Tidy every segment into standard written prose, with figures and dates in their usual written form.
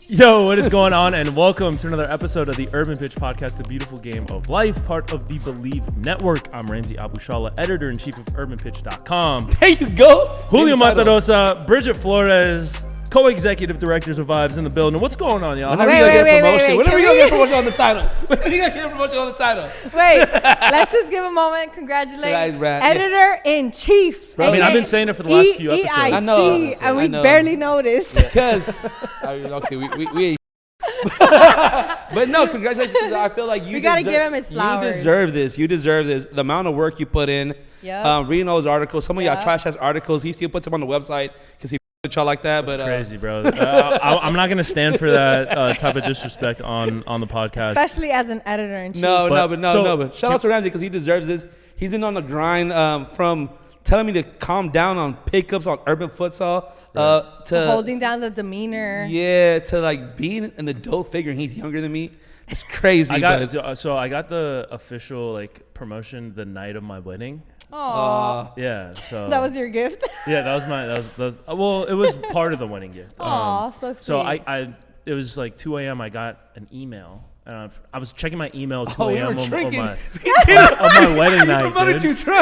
Yo, what is going on? And welcome to another episode of the Urban Pitch Podcast, the beautiful game of life, part of the Believe Network. I'm Ramsey Abushala, editor-in-chief of UrbanPitch.com. There you go. Julio Matarosa, Bridget Flores, co-executive directors of Vibes in the building. What's going on, y'all? When are you going to get promotion? When are you going to get promotion on the title? When are you going to get promotion on the title? Wait, let's just give a moment. Congratulate editor-in-chief. I mean, I've been saying it for the last few episodes. I know. And we barely noticed. Because, okay, we but no, congratulations. I feel like we got to give him his flowers. You deserve this. You deserve this. The amount of work you put in, reading all those articles. Some of y'all trash-ass articles. He still puts them on the website because he with y'all like that. That's crazy, bro. I'm not going to stand for that type of disrespect on the podcast. Especially as an editor-in-chief. But shout out to Ramsey because he deserves this. He's been on the grind from telling me to calm down on pickups on urban futsal. To holding down the demeanor. Yeah, to like being an adult figure and he's younger than me. It's crazy. I got the official like promotion the night of my wedding. Aww. Yeah. So that was your gift? Yeah, that was well, it was part of the wedding gift. Aww, so sweet. So it was like 2 a.m. I got an email. I was checking my email at 2 a.m. on my wedding night.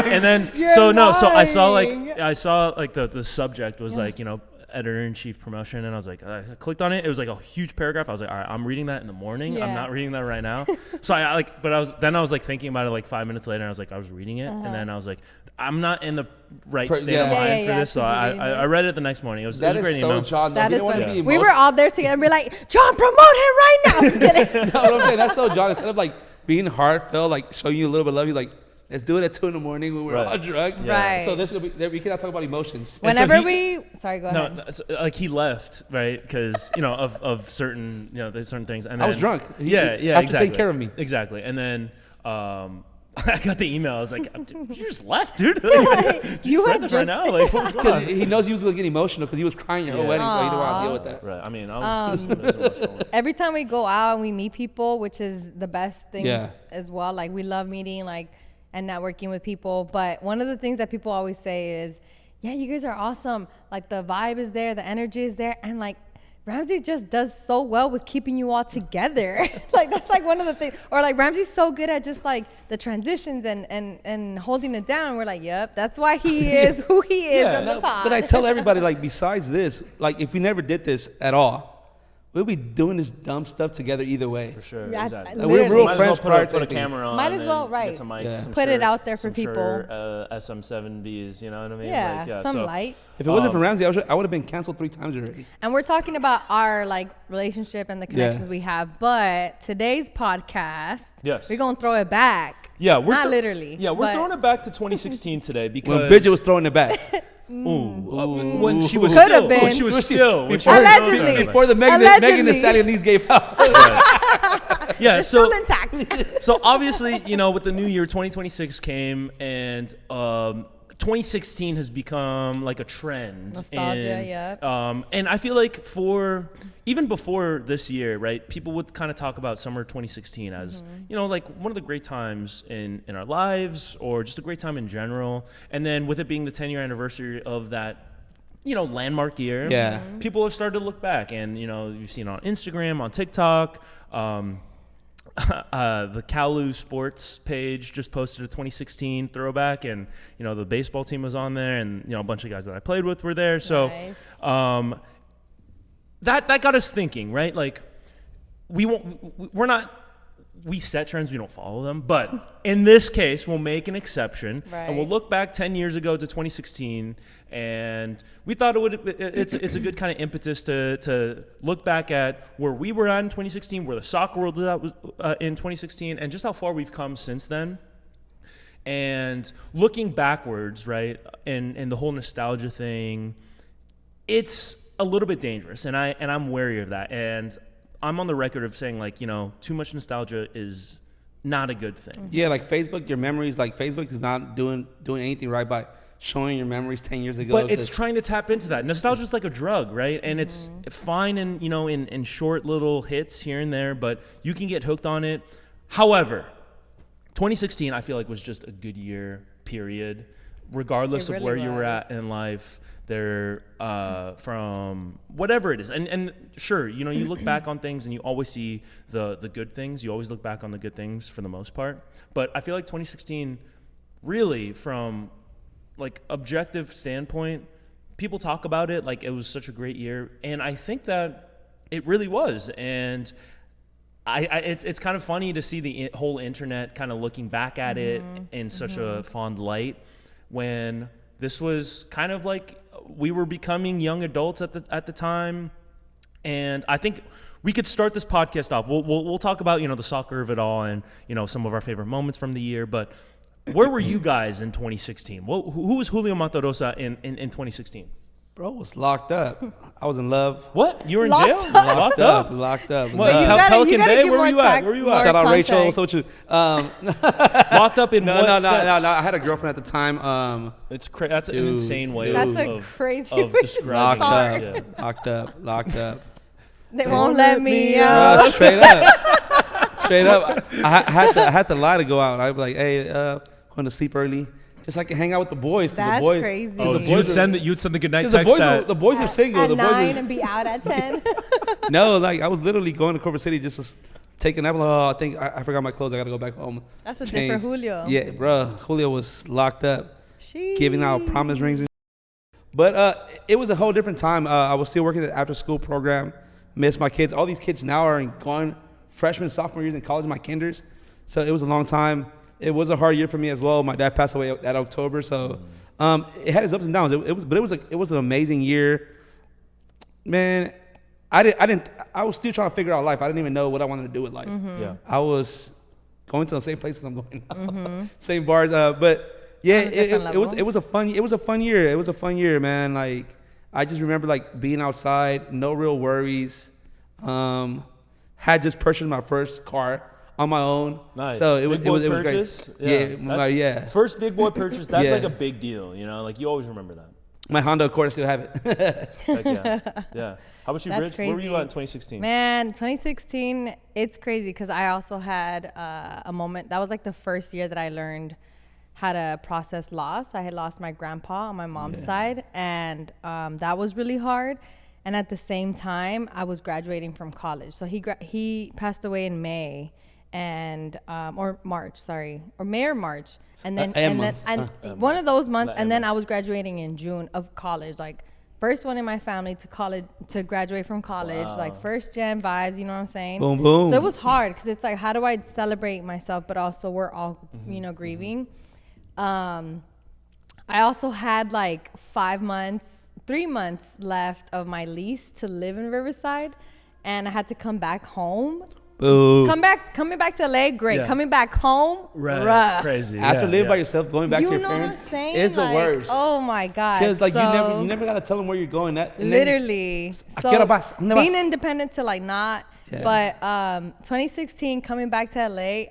And then so I saw like the subject was like, you know, editor-in-chief promotion, and I was like, I clicked on it. It was like a huge paragraph. I was like, all right, I'm reading that in the morning. Yeah. I'm not reading that right now. So I was like thinking about it like 5 minutes later, and I was like, I was reading it, and then I was like, I'm not in the right state of mind for this. So I read it the next morning. It was a great email. John, that is funny. We were all there together and we're like, John, promote him right now. Just kidding. No, what I'm saying, that's so John. Instead of like being heartfelt, like showing you a little bit of love, you like, let's do it at 2 a.m. when we're all drunk. Yeah. Right. So this will be, we cannot talk about emotions. Whenever sorry, go ahead. No, like he left, right? Because, you know, of certain, you know, there's certain things. And I was drunk. Yeah, exactly. To take care of me. Exactly. And then I got the email. I was like, you just left, dude. Like, you read this right now? Like, what's going on? He knows he was going to get emotional because he was crying your whole wedding, so he didn't want to deal with that. Right. I mean, I was emotional. Every time we go out and we meet people, which is the best thing as well. Like, we love meeting, like, and networking with people. But one of the things that people always say is, yeah, you guys are awesome. Like, the vibe is there, the energy is there. And like, Ramsey just does so well with keeping you all together. Like, that's like one of the things. Or like, Ramsey's so good at just like the transitions and holding it down. We're like, yep, that's why he is who he is on the pod. But I tell everybody, like, besides this, like, if we never did this at all, we'll be doing this dumb stuff together either way. For sure, exactly. We're real friends. Put a camera on. Might as well, right. Get some mics, put it out there for people. SM7Bs, you know what I mean? Yeah, some light. If it wasn't for Ramsey, I would have been canceled 3 times already. And we're talking about our like relationship and the connections we have. But today's podcast, we're going to throw it back. Yeah, we're not literally. Yeah, we're throwing it back to 2016 today because when Bridget was throwing it back. When she was allegedly before the Megan Thee Stallion knees gave out. Yeah, still intact. So obviously, you know, with the new year, 2026 came, and 2016 has become like a trend. Nostalgia, and I feel like even before this year, right, people would kind of talk about summer 2016 as, you know, like one of the great times in our lives, or just a great time in general. And then with it being the 10-year anniversary of that, you know, landmark year, people have started to look back. And, you know, you've seen it on Instagram, on TikTok. The Kalu Sports page just posted a 2016 throwback, and, you know, the baseball team was on there, and, you know, a bunch of guys that I played with were there. So that got us thinking, right? Like, we set trends, we don't follow them. But in this case, we'll make an exception, and we'll look back 10 years ago to 2016, and we thought it's a good kind of impetus to look back at where we were at in 2016, where the soccer world was at in 2016, and just how far we've come since then. And looking backwards, right, and the whole nostalgia thing, it's a little bit dangerous, and I'm wary of that. And I'm on the record of saying, like, you know, too much nostalgia is not a good thing. Yeah, like Facebook, your memories, like Facebook is not doing anything right by showing your memories 10 years ago. But it's trying to tap into that. Nostalgia is like a drug, right? And it's fine in, you know, in short little hits here and there, but you can get hooked on it. However, 2016, I feel like, was just a good year, period. regardless of where you were at in life, they're from whatever it is. And sure, you know, you look back on things and you always see the good things. You always look back on the good things for the most part. But I feel like 2016, really, from like objective standpoint, people talk about it like it was such a great year. And I think that it really was. And it's kind of funny to see the whole internet kind of looking back at it in such a fond light, when this was kind of like we were becoming young adults at the time. And I think we could start this podcast off. We'll talk about, you know, the soccer of it all and, you know, some of our favorite moments from the year. But where were you guys in 2016? Who was Julio Matarosa in 2016? Bro was locked up. I was in love. What? You were in Locked jail? up? Locked up. What, gotta- Pelican you gotta Bay? give Where were more you at? Where were you at? Shout out context. Rachel. So what you? Locked up in No. what sense? I had a girlfriend at the time. It's that's an Dude, insane way That's a of crazy of way to describing start. it. Yeah. Locked up. They won't let me out. Bro, straight up. I had to lie to go out. I'd be like, hey, going to sleep early, just so I can hang out with the boys. That's the boys, crazy. Oh, The you'd send the good night Because text at the boys were single. At The boys 9 were, and be out at 10. no, like I was literally going to Culver City just to take a nap. Like, oh, I think I forgot my clothes. I gotta go back home. That's a Change. different Julio. Yeah, bro. Julio was locked up, Sheesh. giving out promise rings. But it was a whole different time. I was still working at the after school program. Missed my kids. All these kids now are going freshman, sophomore years in college, my kinders. So it was a long time. It was a hard year for me as well. My dad passed away that October, so it had its ups and downs. It was an amazing year, man. I was still trying to figure out life. I didn't even know what I wanted to do with life. Yeah. I was going to the same places I'm going now, same bars. But yeah, On a different level. it was a fun year. It was a fun year, man. Like I just remember like being outside, no real worries. Had just purchased my first car on my own. Nice. So it was Big boy it was purchase? great. That's- Yeah. First big boy purchase. That's Yeah. like a big deal. You know, like you always remember that. My Honda Accord, I still have it. Heck yeah. Yeah. How about you, That's Rich? Where were you crazy. at in 2016? Man, 2016, it's crazy because I also had a moment. That was like the first year that I learned how to process loss. I had lost my grandpa on my mom's side, and that was really hard. And at the same time, I was graduating from college. So he passed away in May, and or March, sorry, or May or March, and then one of those months, and then I was graduating in June of college, like. First one in my family to graduate from college, like first gen vibes, you know what I'm saying? Boom, boom. So it was hard because it's like, how do I celebrate myself, but also we're all, you know, grieving. I also had like 3 months left of my lease to live in Riverside, and I had to come back home. Boo. Coming back to LA, great. Yeah. Coming back home, Right. rough. Crazy. After yeah, living yeah. by yourself, going back You to your know what parents, I'm saying? it's Like, the worst. Oh my god! Because like So- you never gotta tell them where you're going. That and then- Literally. So quiero más, ¿dónde being vas? independent to like not, Yeah. but 2016 coming back to LA,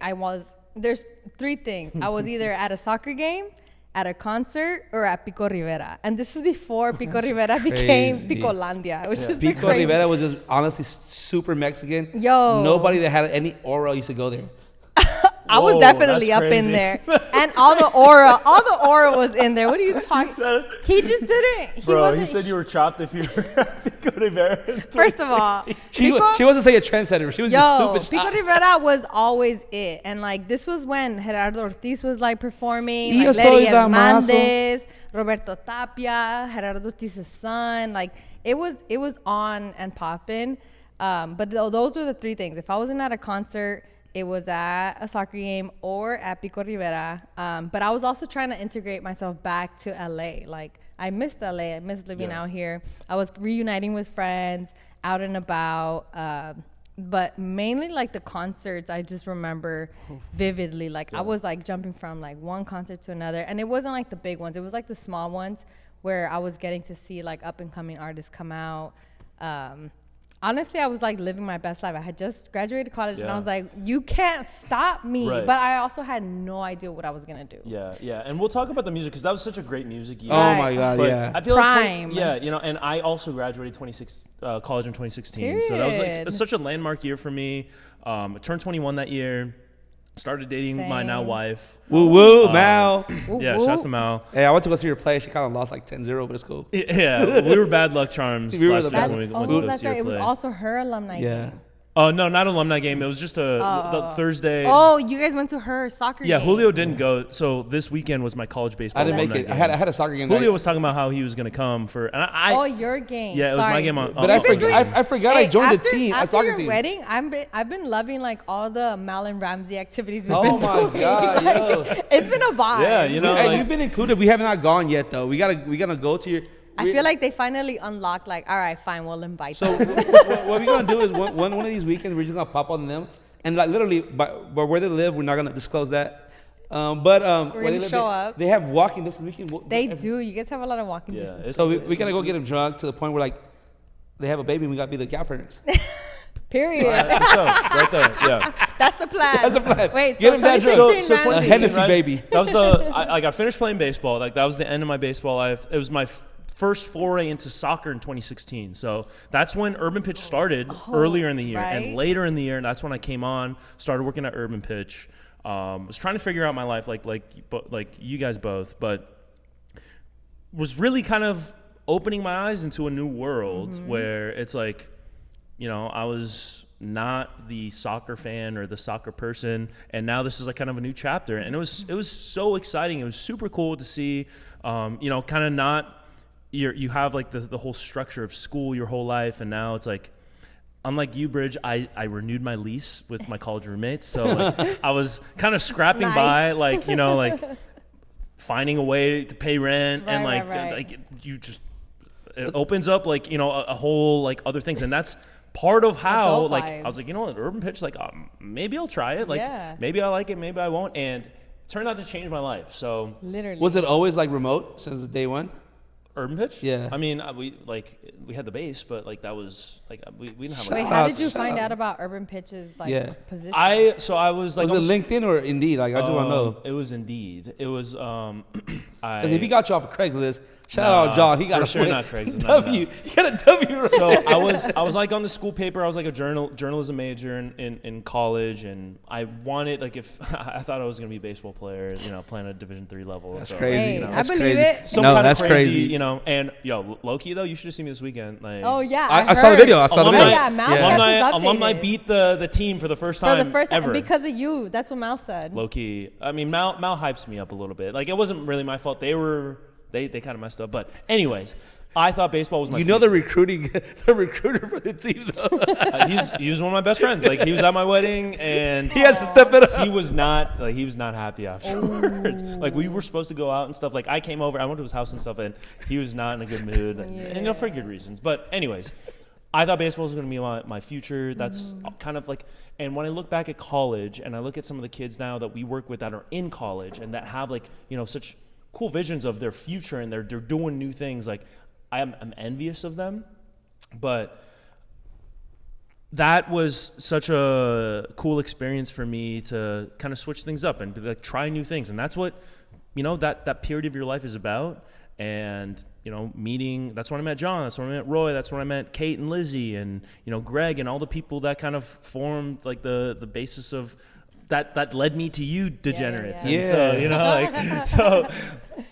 there's 3 things. I was either at a soccer game, at a concert, or at Pico Rivera. And this is before Pico Rivera became crazy. Picolandia, which is Pico crazy. Rivera was just honestly super Mexican. Yo. Nobody that had any aura used to go there. I was Whoa, definitely that's up in crazy. there. And all the aura was in there. What are you talking? He just didn't. Bro, he wasn't- said you were chopped if you were at Pico de Vera in First of all, 2016. She wasn't saying a trendsetter. She was just Yo, stupid. Pico Rivera was always it. And like this was when Gerardo Ortiz was like performing, Y yo like Larry soy Damaso. Hernandez, Roberto Tapia, Gerardo Ortiz's son. Like it was on and popping. But those were the 3 things. If I wasn't at a concert, it was at a soccer game or at Pico Rivera. But I was also trying to integrate myself back to LA. Like I missed LA. I missed living out here. I was reuniting with friends, out and about. But mainly like the concerts, I just remember vividly. Like I was like jumping from like one concert to another, and it wasn't like the big ones. It was like the small ones where I was getting to see like up and coming artists come out. Honestly, I was like living my best life. I had just graduated college, and I was like, you can't stop me. Right. But I also had no idea what I was gonna do. Yeah, yeah. And we'll talk about the music because that was such a great music year. Oh my God, But yeah. I feel Prime. like you know, and I also graduated college in 2016. So that was like Period. such a landmark year for me. I turned 21 that year. started dating my Same. now wife. Woo woo, Mal. Yeah, shouts to Mal. Hey, I went to go see her play. She kind of lost like 10-0, but it's cool. Yeah, we were bad luck charms We were last the week bad- when we went to go that's see her right. It was play. also her alumni Yeah. game. Oh, no, not alumni game. It was just the Thursday. Oh, you guys went to her soccer game. Yeah, Julio didn't go. So this weekend was my college baseball. I didn't make alumni it. game. I had a soccer game. Julio was talking about how he was going to come for. And Oh, your game. Yeah, it was my Sorry. game on. But I forgot I joined after, the team, a after soccer your team. wedding, I've been loving like all the Mal and Ramsey activities we've Oh been my doing. God, Like, yo. it's been a vibe. Yeah, you know, Hey, like- you've been included. We have not gone yet though. We gotta go to your. I feel like they finally unlocked. Like, all right, fine, we'll invite So them. what we're gonna do is one of these weekends we're just gonna pop on them and like literally, but where they live, we're not gonna disclose that. Where We're they gonna live, show up. They have walking distance. We can. They do. You guys have a lot of walking Yeah, distance. it's, So we gotta go get them drunk to the point where like they have a baby and we gotta be the godparents. Period. right there. Yeah. That's the plan. That's the plan. Wait, Get so him that drunk. 2016, So Ramsey. 2016, Hennessy right? baby. That was I got finished playing baseball. Like that was the end of my baseball life. It was my first foray into soccer in 2016. So that's when Urban Pitch started earlier in the year, right. and later in the year, that's when I came on, started working at Urban Pitch. Was trying to figure out my life, like you guys both, but was really kind of opening my eyes into a new world where it's like, you know, I was not the soccer fan or the soccer person, and now this is like kind of a new chapter, and it was so exciting. It was super cool to see, you know, kind of not you have like the whole structure of school your whole life, and now it's like, unlike you, Bridge, I renewed my lease with my college roommates, so like I was kind of scrapping Nice. by, like, you know, like finding a way to pay rent, and Right, like right. like you just, it opens up like, you know, a whole like other things, and that's part of how Adult like vibes. I was like, you know what, Urban Pitch, like maybe I'll try it, like Yeah. maybe I like it, maybe I won't, and it turned out to change my life. So Literally. Was it always like remote since day one? Urban Pitch, Yeah. I mean, we had the base, but like that was like we didn't have Wait, like. how did you find out about Urban Pitch's like Yeah. position? I was like, Was it LinkedIn or Indeed? Like I just want to know. It was Indeed. It was Because if he got you off of Craigslist, shout Nah, out John. He got for a sure win. not Craigslist, no, W. He got a W. Right So I was like on the school paper. I was like a journalism major in college, and I wanted, like, if I thought I was gonna be a baseball player, you know, playing at Division III level. That's so, crazy. Hey, you know, I That's believe crazy. it. some No, kind that's of crazy, crazy. you know. And yo, low key though, you should have seen me this weekend. Like, Oh yeah, I saw the heard. video. I saw the alumni, video. Yeah, Mal kept us alumni updated. beat the team for the first For time the first ever. time because of you. That's what Mal said. Low key. I mean, Mal hypes me up a little bit. Like, it wasn't really my fault. They kind of messed up. But anyways, I thought baseball was my You know the future. recruiter for the team though. He was one of my best friends. Like, he was at my wedding, and He has to step it up. he was not happy afterwards. Like, we were supposed to go out and stuff. Like, I came over, I went to his house and stuff, and he was not in a good mood, and you know, for good reasons. But anyways, I thought baseball was going to be my future. That's kind of like, and when I look back at college and I look at some of the kids now that we work with that are in college and that have, like, you know, such cool visions of their future, and they're doing new things, like, I'm envious of them. But that was such a cool experience for me to kind of switch things up and like try new things, and that's what, you know, that period of your life is about. And, you know, meeting, that's when I met John, that's when I met Roy, that's when I met Kate and Lizzie, and, you know, Greg, and all the people that kind of formed like the basis of that led me to you degenerates. yeah. And so, you know, like, so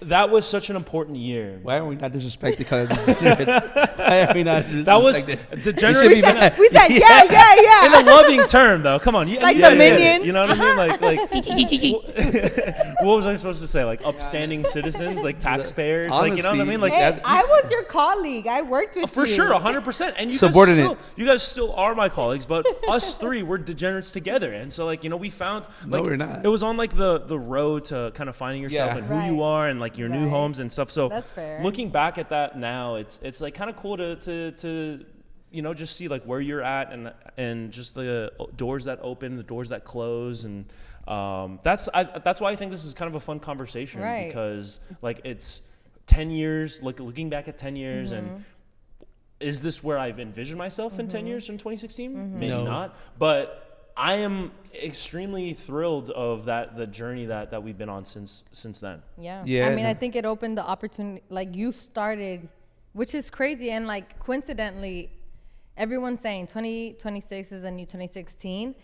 that was such an important year. Why are we not disrespecting color? Why are we not disrespecting? That was degenerates. be mad. We said yeah. In a loving term, though. Come on, Like you the guys get it. Minions. You know what I mean? Like what was I supposed to say? Like upstanding citizens, like taxpayers, like, you know what I Honestly, mean? Like Hey, I was your colleague. I worked with for you. sure, 100%. And Subordinate. you guys still are my colleagues, but us three, we're degenerates together. And so, like, you know, we found, like, we're not. It was on like the road to kind of finding yourself Yeah. and who Right. you are and like your new Right. homes and stuff. So That's fair. looking back at that now, it's like kind of cool to you know, just see like where you're at and just the doors that open, the doors that close, and that's why I think this is kind of a fun conversation, Right. because like it's 10 years, looking back at 10 years, Mm-hmm. and is this where I've envisioned myself in 10 years from 2016? Maybe No. not, but I am extremely thrilled of the journey that we've been on since then. Yeah. Yeah, I mean, no. I think it opened the opportunity. Like, you started, which is crazy. And like, coincidentally, everyone's saying 2026 is the new 2016.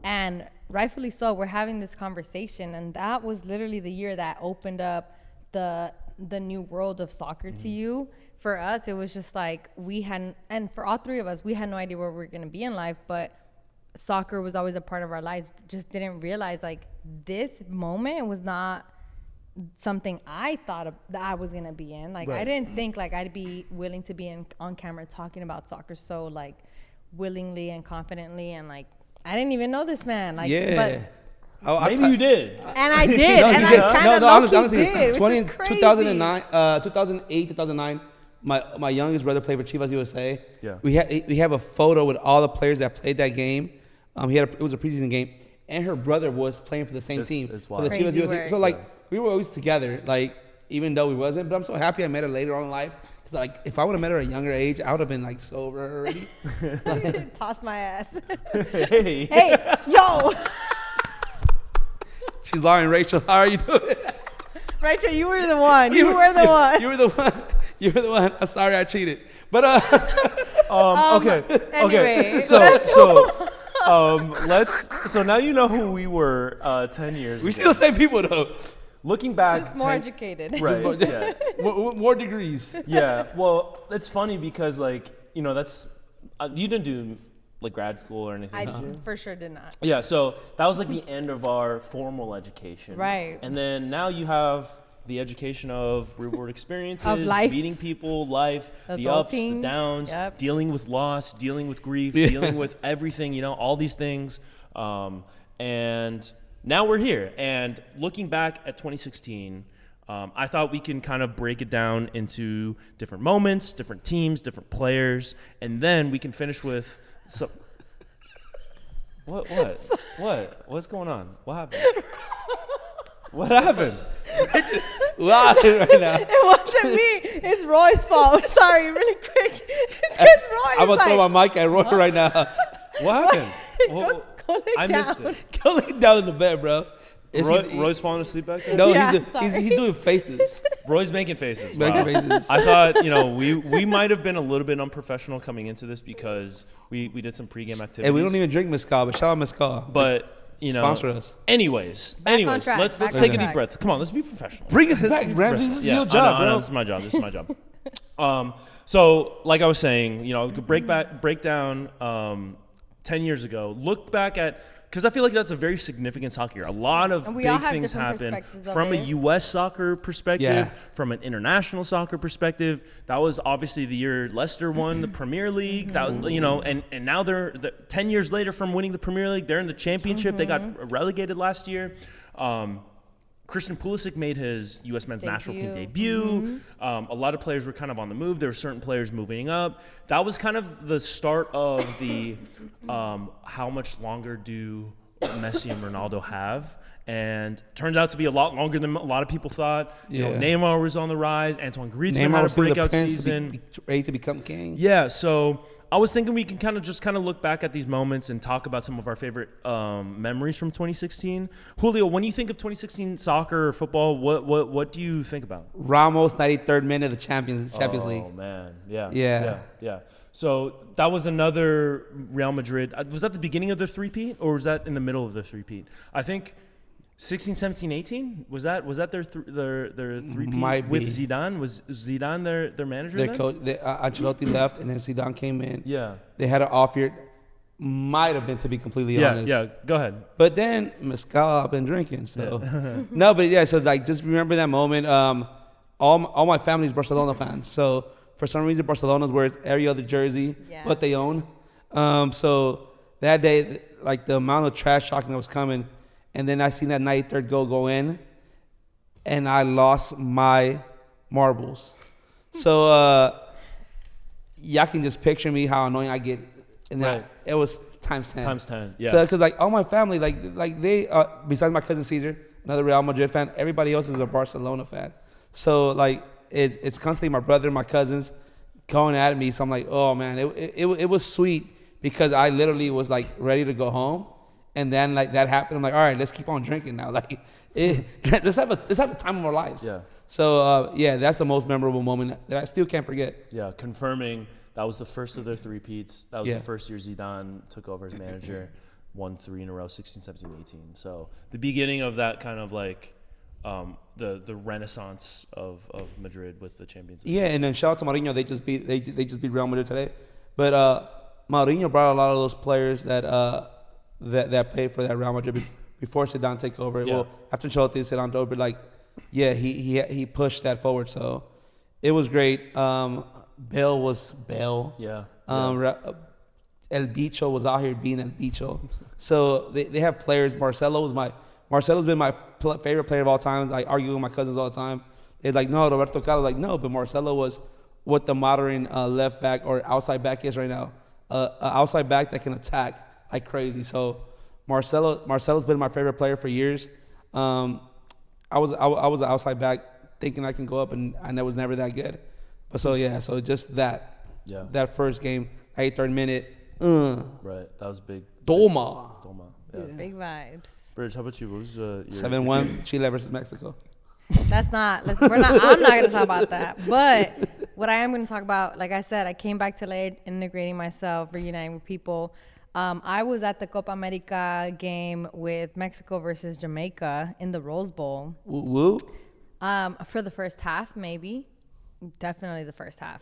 And rightfully so, we're having this conversation. And that was literally the year that opened up the new world of soccer to you. For us, it was just like and for all three of us, we had no idea where we were going to be in life, but soccer was always a part of our lives. Just didn't realize like this moment was not something I thought that I was going to be in. Like, I didn't think like I'd be willing to be on camera talking about soccer so like willingly and confidently. And like, I didn't even know this man. Like, but maybe you did. And I did. And I kind of honestly did. 2009, 2008, 2009, my youngest brother played for Chivas USA. Yeah. We have a photo with all the players that played that game. It was a preseason game, and her brother was playing for the same team. For the Chivas USA. So like we were always together, like even though we wasn't. But I'm so happy I met her later on in life. Cause like if I would have met her at a younger age, I would have been like sober already. Toss my ass. Hey, yo. She's lying, Rachel. How are you doing? Rachel, you were the one. You were the one. You were the one. You were the one. I'm sorry I cheated. But okay. Anyway, So now you know who we were 10 years ago. We still the same people though. Looking back, just more educated. Right. Yeah. More degrees. Yeah. Well, it's funny because like, you know, that's you didn't do like grad school or anything. I for sure did not. Yeah. So that was like the end of our formal education. Right. And then now you have the education of real world experiences, of life. meeting people, life, Adulting, the ups, the downs, dealing with loss, dealing with grief, dealing with everything, you know, all these things. And now we're here. And looking back at 2016, I thought we can kind of break it down into different moments, different teams, different players, and then we can finish with some. What's going on? What happened? What happened? Laughing right now. It wasn't me. It's Roy's fault. Sorry, really quick. It's because Roy. I'm gonna throw my mic at Roy right now. What happened? Go lay down. Missed it. Go lay down in the bed, bro. Roy's falling asleep back there? No, Yeah, he's doing faces. Roy's making faces. Making Wow. faces. I thought, you know, we might have been a little bit unprofessional coming into this because we did some pregame activities. And we don't even drink mezcal, but shout out mezcal. But you know, sponsor us. Anyways, on track, let's back take on a deep track. breath. Come on, let's be professional. Bring us back, Ramsey. This is your job, I know, bro. this is my job. So like I was saying, you know, break down 10 years ago. Look back at, because I feel like that's a very significant soccer year. A lot of big things happen from a U.S. soccer perspective, from an international soccer perspective. That was obviously the year Leicester won the Premier League. That was, you know, and now they're 10 years later from winning the Premier League, they're in the championship. They got relegated last year. Christian Pulisic made his U.S. men's national team debut. A lot of players were kind of on the move. There were certain players moving up. That was kind of the start of the how much longer do Messi and Ronaldo have? And turns out to be a lot longer than a lot of people thought. You know, Neymar was on the rise. Antoine Griezmann had a breakout season. Ready to become king. Yeah, so I was thinking we can kind of look back at these moments and talk about some of our favorite memories from 2016. Julio, when you think of 2016 soccer or football, what do you think about? Ramos, 93rd minute of the Champions League. Oh man, yeah. So that was another Real Madrid. Was that the beginning of the three-peat, or was that in the middle of the three-peat? I think 16, 17, 18? Was that their three-peat Might with be. Zidane? Was Zidane their manager Their then? coach, Ancelotti left, and then Zidane came in. Yeah. They had an off year. Might have been, to be completely honest. Yeah, go ahead. But then mezcal I've been drinking. So no, but yeah. So like, just remember that moment. All my family's Barcelona fans. So for some reason, Barcelona's wears every other jersey what they own. So that day, like the amount of trash talking that was coming. And then I seen that 93rd goal go in, and I lost my marbles. So y'all can just picture me how annoying I get. And that it was times 10. Times 10, yeah. So because like all my family, like they, besides my cousin Caesar, another Real Madrid fan, everybody else is a Barcelona fan. So like it's constantly my brother, my cousins, going at me. So I'm like, oh man, it was sweet because I literally was like ready to go home. And then like that happened. I'm like, all right, let's keep on drinking now. Like, let's have a time of our lives. Yeah. So that's the most memorable moment that I still can't forget. Yeah, confirming that was the first of their three-peats. That was the first year Zidane took over as manager. won 3 in a row, 16, 17, 18. So the beginning of that kind of like the renaissance of Madrid with the Champions League. Yeah, and then shout out to Mourinho. They just beat Real Madrid today. But Mourinho brought a lot of those players that played for that Real Madrid before Zidane took over. Yeah. Well, after Ancelotti, Zidane took over, like, yeah, he pushed that forward. So it was great. Bale was Bale. Yeah. El Bicho was out here being El Bicho. So they have players. Marcelo's been my favorite player of all time. I argue with my cousins all the time. They're like, no, Roberto Carlos. Like, no, but Marcelo was what the modern left back or outside back is right now. An outside back that can attack like crazy. So Marcelo's been my favorite player for years. I was an outside back thinking I can go up, and I was never that good. But so just that. Yeah. That first game, 83rd minute. Right, that was big. Toma. Yeah. Big vibes. Bridge, how about you? What was your 7-1 Chile versus Mexico? I'm not going to talk about that. But what I am going to talk about, like I said, I came back to LA, integrating myself, reuniting with people. I was at the Copa America game with Mexico versus Jamaica in the Rose Bowl. Woo. For the first half, maybe. Definitely the first half.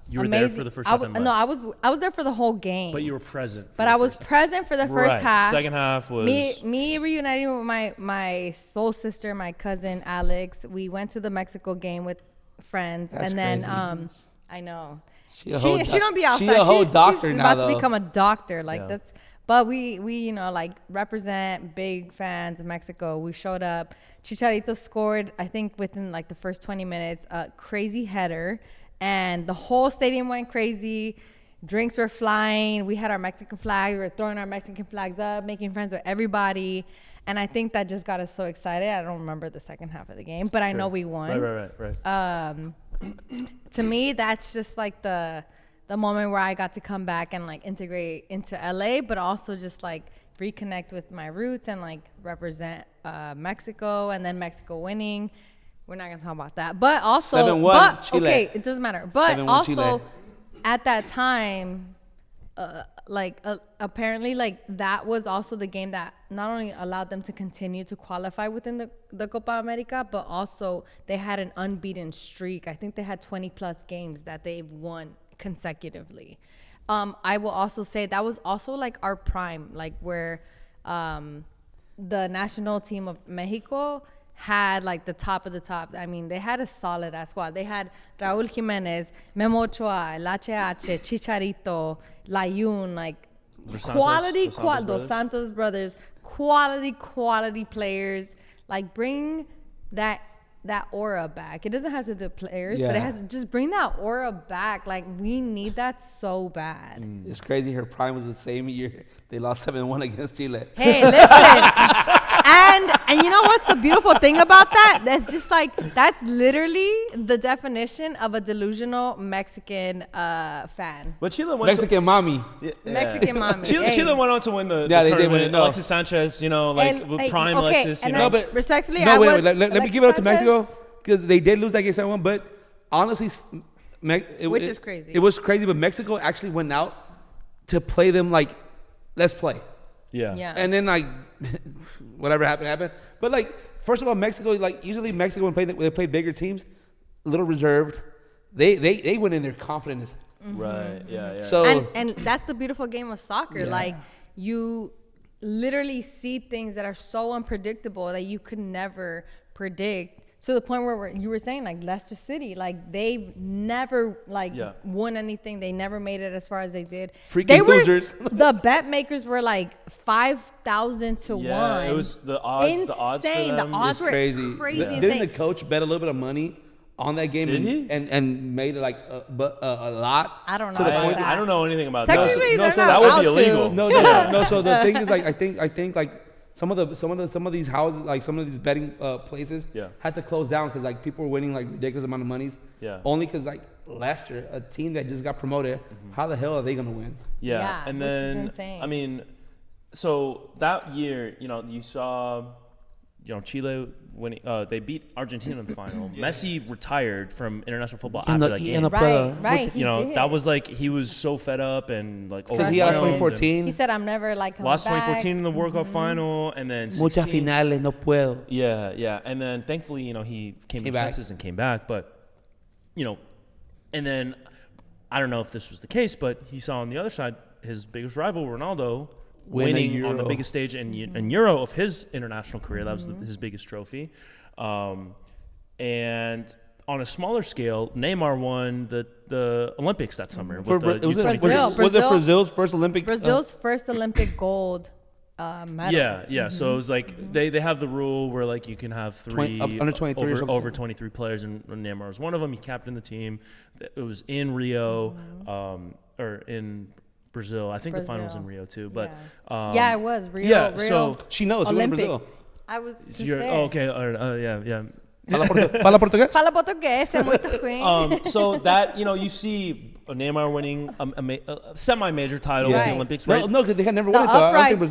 You were there for the first half? No, I was there for the whole game. But you were present. But I was present for the first half. Second half was me reuniting with my soul sister, my cousin Alex. We went to the Mexico game with friends. That's and then crazy. I know. She don't be outside. She's a whole doctor she's now, about to become a doctor. Like that's. But we like represent, big fans of Mexico. We showed up. Chicharito scored, I think, within like the first 20 minutes, a crazy header. And the whole stadium went crazy. Drinks were flying. We had our Mexican flags. We were throwing our Mexican flags up, making friends with everybody. And I think that just got us so excited. I don't remember the second half of the game, but I know we won. Right. To me, that's just like the moment where I got to come back and like integrate into LA, but also just like reconnect with my roots and like represent Mexico, and then Mexico winning. We're not gonna talk about that, but also, 7-1 Chile. Okay, it doesn't matter. But also, Chile. At that time, apparently, like that was also the game that not only allowed them to continue to qualify within the Copa America, but also they had an unbeaten streak. I think they had 20 plus games that they've won consecutively. I will also say that was also like our prime, like where the national team of Mexico had like the top of the top. I mean, they had a solid ass squad. They had Raúl Jiménez, Memo Ochoa, El HH, Chicharito, Layun, like Dos Santos brothers, quality players. Like bring that aura back. It doesn't have to be the players, but it has to just bring that aura back. Like we need that so bad. It's crazy. Her prime was the same year they lost 7-1 against Chile. Hey, listen. And you know what's the beautiful thing about that? That's just like, that's literally the definition of a delusional Mexican fan. But Chile went Mexican mommy. Mexican mommy. Chile went on to win the they tournament. did win it. No. Alexis Sanchez, prime Alexis. But respectfully, let me give it up to Mexico, because they did lose that game 7-1. But honestly, which is crazy. It was crazy, but Mexico actually went out to play them like, let's play. Yeah. And then like whatever happened. But like, first of all, Mexico, like usually Mexico when they played bigger teams, a little reserved. They went in there confident. Right. Yeah. So and that's the beautiful game of soccer. Yeah. Like you literally see things that are so unpredictable that you could never predict. To the point where you were saying, like Leicester City, like they've never won anything. They never made it as far as they did. Losers. The bet makers were like 5,000 to 1. Yeah, it was the odds. Insane. The odds for them. The odds were crazy. Didn't the coach bet a little bit of money on that game? Did he? And made it like a lot? I don't know. I don't know anything about that. Technically, so that would be illegal. No. So the thing is, like, I think like. Some of these houses, like some of these betting places, had to close down because like people were winning like ridiculous amount of monies. Yeah. Only because like Leicester, a team that just got promoted, how the hell are they gonna win? Yeah. And then insane. I mean, so that year, you saw Chile winning. They beat Argentina in the final. Messi retired from international football after that game. Right. That was like he was so fed up and like because he lost 2014. He said, "I'm never like coming lost back." 2014 in the World Cup final, and then Muchas finales no puedo. Yeah, and then thankfully he came to senses and came back, but and then I don't know if this was the case, but he saw on the other side his biggest rival Ronaldo winning on the biggest stage in Euro of his international career. That was his biggest trophy. And on a smaller scale, Neymar won the Olympics that summer. Was it Brazil's first Olympic? Brazil's first Olympic gold medal. Yeah. So it was like they have the rule where like you can have under 23 over 23 players, and Neymar was one of them. He captained the team. It was in Rio, or in Brazil. I think the final was in Rio too, but it was Rio. Yeah, Rio so she knows. She went to Brazil. I was just there. Oh, okay. Yeah. Fala português? Fala português, é muito ruim. So that you see Neymar winning a semi-major title at the Olympics, right? No, because they had never won it.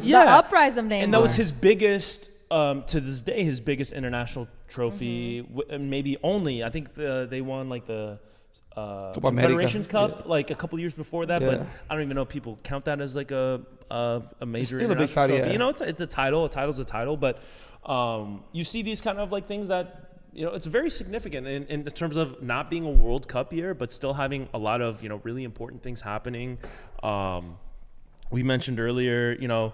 The uprise of Neymar, and that was his biggest. To this day, his biggest international trophy, and maybe only. I think they won like the Confederations Cup like a couple years before that, but I don't even know if people count that as like a major international big title, trophy. It's a title. A title's a title, but you see these kind of like things that it's very significant in terms of not being a World Cup year, but still having a lot of really important things happening. We mentioned earlier, the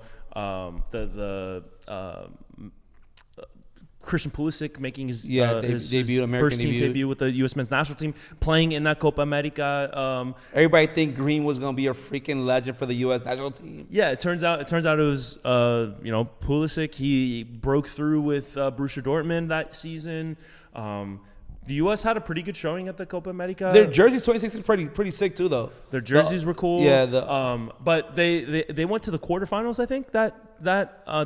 Christian Pulisic making his debut, first team debut with the U.S. men's national team, playing in that Copa America. Everybody think Green was gonna be a freaking legend for the U.S. national team. Yeah, it turns out it was Pulisic. He broke through with Borussia Dortmund that season. The U.S. had a pretty good showing at the Copa America. Their jerseys 26 is pretty sick too, though. Their jerseys were cool. Yeah. But they went to the quarterfinals. I think that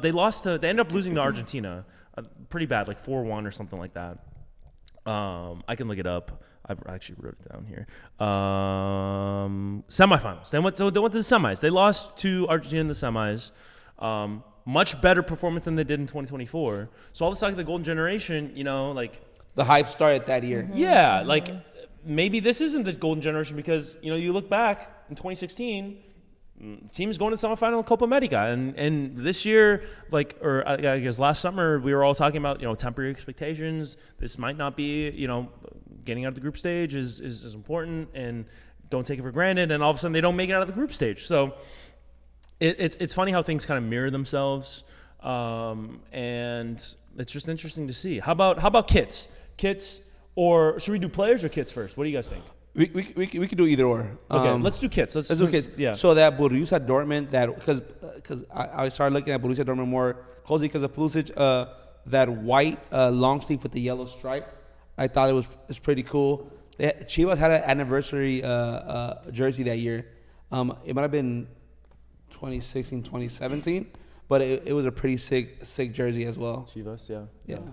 they lost to. They ended up losing to Argentina, pretty bad, like 4-1 or something like that. I can look it up. I actually wrote it down here. Semifinals. They went to the semis. They lost to Argentina in the semis. Much better performance than they did in 2024. So all this talk of the golden generation, like. The hype started that year. Yeah, like maybe this isn't the golden generation because you look back in 2016, teams going to the semifinal in Copa America, and this year, or I guess last summer, we were all talking about temporary expectations. This might not be getting out of the group stage is important, and don't take it for granted. And all of a sudden, they don't make it out of the group stage. So it's funny how things kind of mirror themselves, and it's just interesting to see. How about kits? Kits, or should we do players or kits first? What do you guys think? We could do either or. Okay, let's do kits. Let's do kits. Yeah. So that Borussia Dortmund, because I started looking at Borussia Dortmund more closely because of Pulisic. That white long sleeve with the yellow stripe, I thought it's pretty cool. Chivas had an anniversary jersey that year. It might have been 2016, 2017, but it was a pretty sick jersey as well. Chivas, yeah.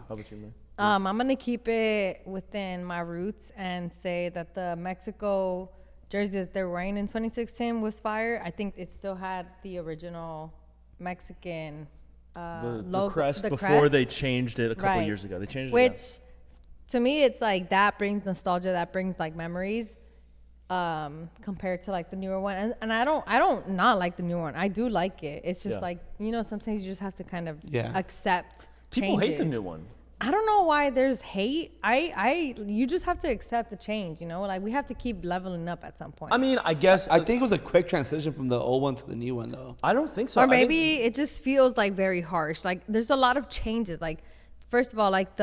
How about you, man? I'm going to keep it within my roots and say that the Mexico jersey that they're wearing in 2016 was fire. I think it still had the original Mexican logo. The crest before they changed it a couple years ago. They changed it. Which, to me, it's like that brings nostalgia, that brings like memories compared to like the newer one. And I don't not like the newer one. I do like it. It's just like, sometimes you just have to kind of accept People changes. hate the new one. I don't know why there's hate. You just have to accept the change, Like we have to keep leveling up at some point. I mean, I guess I think it was a quick transition from the old one to the new one, though. I don't think so. Or maybe it just feels like very harsh. Like there's a lot of changes. Like first of all, like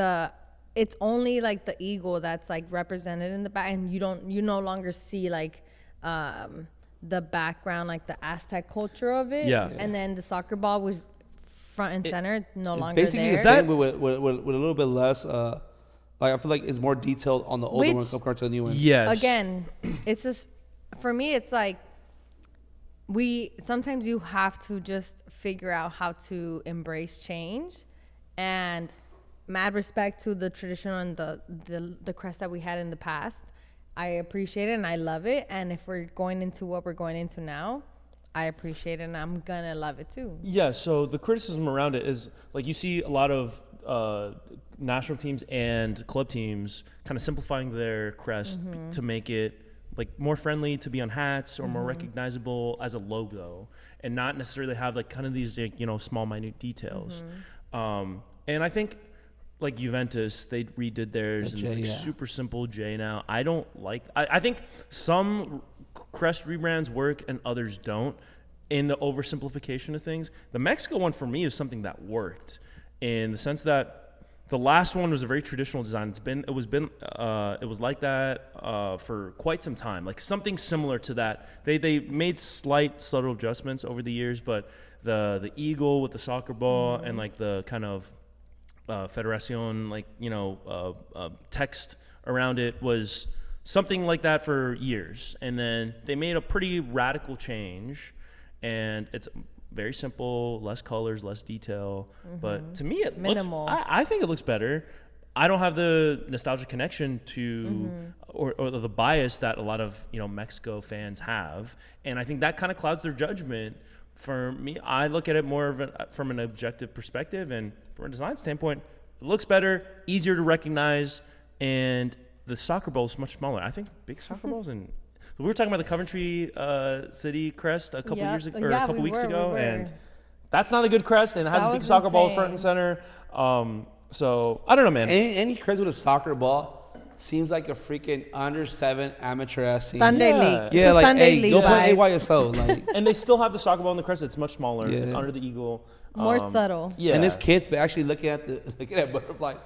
it's only like the eagle that's like represented in the back, and you no longer see like the background, like the Aztec culture of it. Yeah. And then the soccer ball was front and center, no longer basically there. The same with a little bit less. I feel like it's more detailed on the older one compared to the new one. Yes. Again, it's just for me. It's like sometimes you have to just figure out how to embrace change, and mad respect to the traditional and the crest that we had in the past. I appreciate it and I love it. And if we're going into what we're going into now, I appreciate it and I'm gonna love it too. Yeah, so the criticism around it is like you see a lot of national teams and club teams kind of simplifying their crest to make it like more friendly to be on hats or more recognizable as a logo, and not necessarily have like kind of these like, small minute details. And I think like Juventus, they redid theirs and it's like super simple J now. I don't like. I think some crest rebrands work and others don't. In the oversimplification of things, the Mexico one for me is something that worked in the sense that the last one was a very traditional design. It was like that for quite some time, like something similar to that. They made slight subtle adjustments over the years, but the eagle with the soccer ball and like the kind of Federación text around it was something like that for years, and then they made a pretty radical change. And it's very simple, less colors, less detail. But to me, it minimal. I think it looks better. I don't have the nostalgic connection to or the bias that a lot of Mexico fans have, and I think that kind of clouds their judgment. For me, I look at it more from an objective perspective, and from a design standpoint, it looks better, easier to recognize, and the soccer ball is much smaller. I think big soccer balls and. We were talking about the Coventry City crest a couple years ago, or a couple weeks ago, and that's not a good crest, and it has a big soccer ball front and center. So I don't know, man. Any crest with a soccer ball seems like a freaking under 7 amateur team. Sunday league. Yeah, like Sunday league go play vibes. AYSO. Like, And they still have the soccer ball in the crest. It's much smaller. It's under the eagle. More subtle. Yeah. And this kid's actually looking at butterflies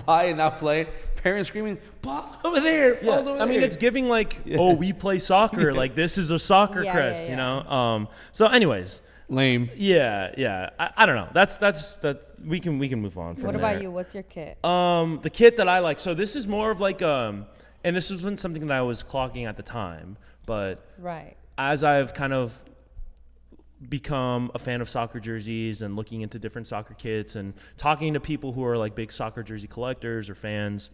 fly and not play. Parents screaming, "Ball's over there!" Ball's over there. It's giving like, oh, we play soccer. Like this is a soccer crest, So, anyways, lame. Yeah. I don't know. That's we can move on from What there. about you? What's your kit? The kit that I like. So this is more of like and this wasn't something that I was clocking at the time, but as I've kind of become a fan of soccer jerseys and looking into different soccer kits and talking to people who are like big soccer jersey collectors or fans,